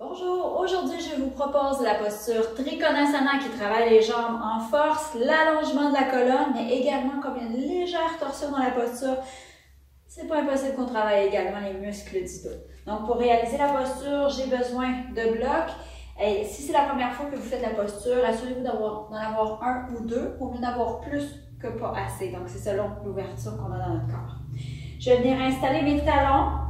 Bonjour, aujourd'hui je vous propose la posture Trikonasana qui travaille les jambes en force, l'allongement de la colonne, mais également comme il y a une légère torsion dans la posture, c'est pas impossible qu'on travaille également les muscles du dos. Donc pour réaliser la posture, j'ai besoin de blocs. Et si c'est la première fois que vous faites la posture, assurez-vous d'en avoir un ou deux pour mieux d'avoir plus que pas assez. Donc c'est selon l'ouverture qu'on a dans notre corps. Je vais venir installer mes talons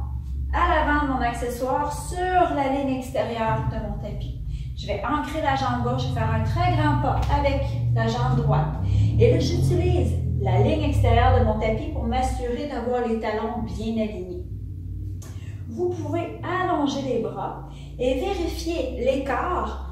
à l'avant de mon accessoire sur la ligne extérieure de mon tapis. Je vais ancrer la jambe gauche et faire un très grand pas avec la jambe droite. Et là, j'utilise la ligne extérieure de mon tapis pour m'assurer d'avoir les talons bien alignés. Vous pouvez allonger les bras et vérifier l'écart.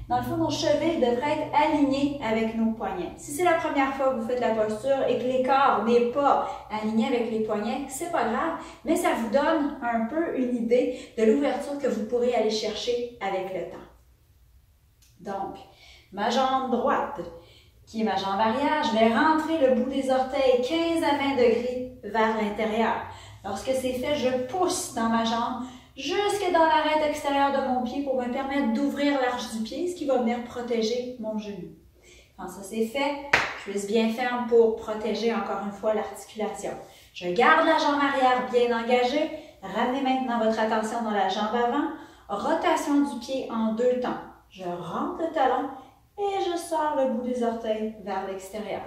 Dans le fond, nos chevilles devraient être alignés avec nos poignets. Si c'est la première fois que vous faites la posture et que l'écart n'est pas aligné avec les poignets, c'est pas grave, mais ça vous donne un peu une idée de l'ouverture que vous pourrez aller chercher avec le temps. Donc, ma jambe droite, qui est ma jambe arrière, je vais rentrer le bout des orteils 15 à 20 degrés vers l'intérieur. Lorsque c'est fait, je pousse dans ma jambe jusque dans l'arête extérieure de mon pied pour me permettre d'ouvrir l'arche du pied, ce qui va venir protéger mon genou. Quand ça c'est fait, cuisse bien ferme pour protéger encore une fois l'articulation. Je garde la jambe arrière bien engagée. Ramenez maintenant votre attention dans la jambe avant. Rotation du pied en deux temps. Je rentre le talon et je sors le bout des orteils vers l'extérieur.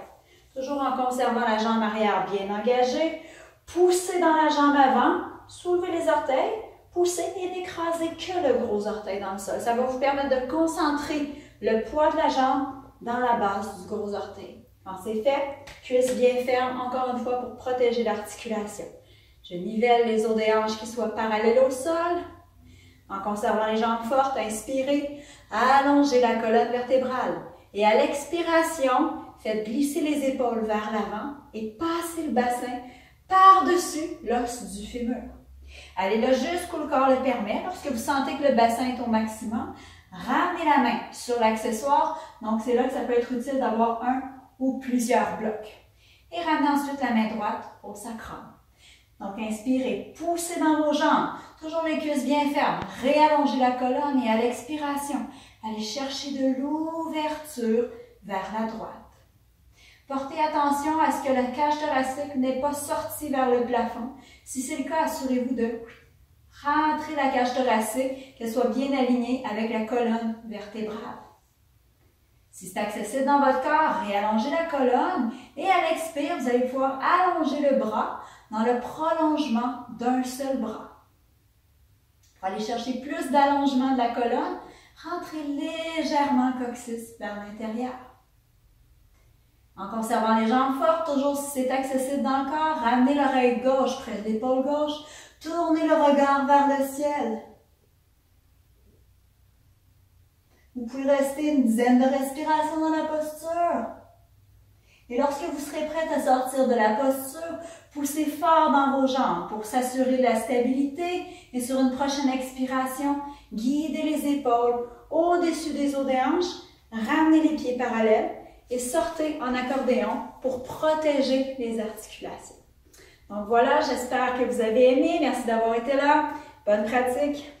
Toujours en conservant la jambe arrière bien engagée. Poussez dans la jambe avant, soulevez les orteils. Poussez et n'écrasez que le gros orteil dans le sol. Ça va vous permettre de concentrer le poids de la jambe dans la base du gros orteil. Quand c'est fait, cuisse bien ferme, encore une fois, pour protéger l'articulation. Je nivelle les os des hanches qui soient parallèles au sol. En conservant les jambes fortes, inspirez, allongez la colonne vertébrale. Et à l'expiration, faites glisser les épaules vers l'avant et passez le bassin par-dessus l'os du fémur. Allez là jusqu'où le corps le permet. Lorsque vous sentez que le bassin est au maximum, ramenez la main sur l'accessoire. Donc, c'est là que ça peut être utile d'avoir un ou plusieurs blocs. Et ramenez ensuite la main droite au sacrum. Donc, inspirez, poussez dans vos jambes. Toujours les cuisses bien fermes. Réallongez la colonne et à l'expiration, allez chercher de l'ouverture vers la droite. Portez attention à ce que la cage thoracique n'ait pas sorti vers le plafond. Si c'est le cas, assurez-vous de rentrer la cage thoracique, qu'elle soit bien alignée avec la colonne vertébrale. Si c'est accessible dans votre corps, réallongez la colonne et à l'expire, vous allez pouvoir allonger le bras dans le prolongement d'un seul bras. Pour aller chercher plus d'allongement de la colonne, rentrez légèrement le coccyx vers l'intérieur. En conservant les jambes fortes, toujours si c'est accessible dans le corps, ramenez l'oreille gauche près de l'épaule gauche, tournez le regard vers le ciel. Vous pouvez rester une dizaine de respirations dans la posture. Et lorsque vous serez prête à sortir de la posture, poussez fort dans vos jambes pour s'assurer de la stabilité et sur une prochaine expiration, guidez les épaules au-dessus des os des hanches, ramenez les pieds parallèles et sortez en accordéon pour protéger les articulations. Donc voilà, j'espère que vous avez aimé. Merci d'avoir été là. Bonne pratique!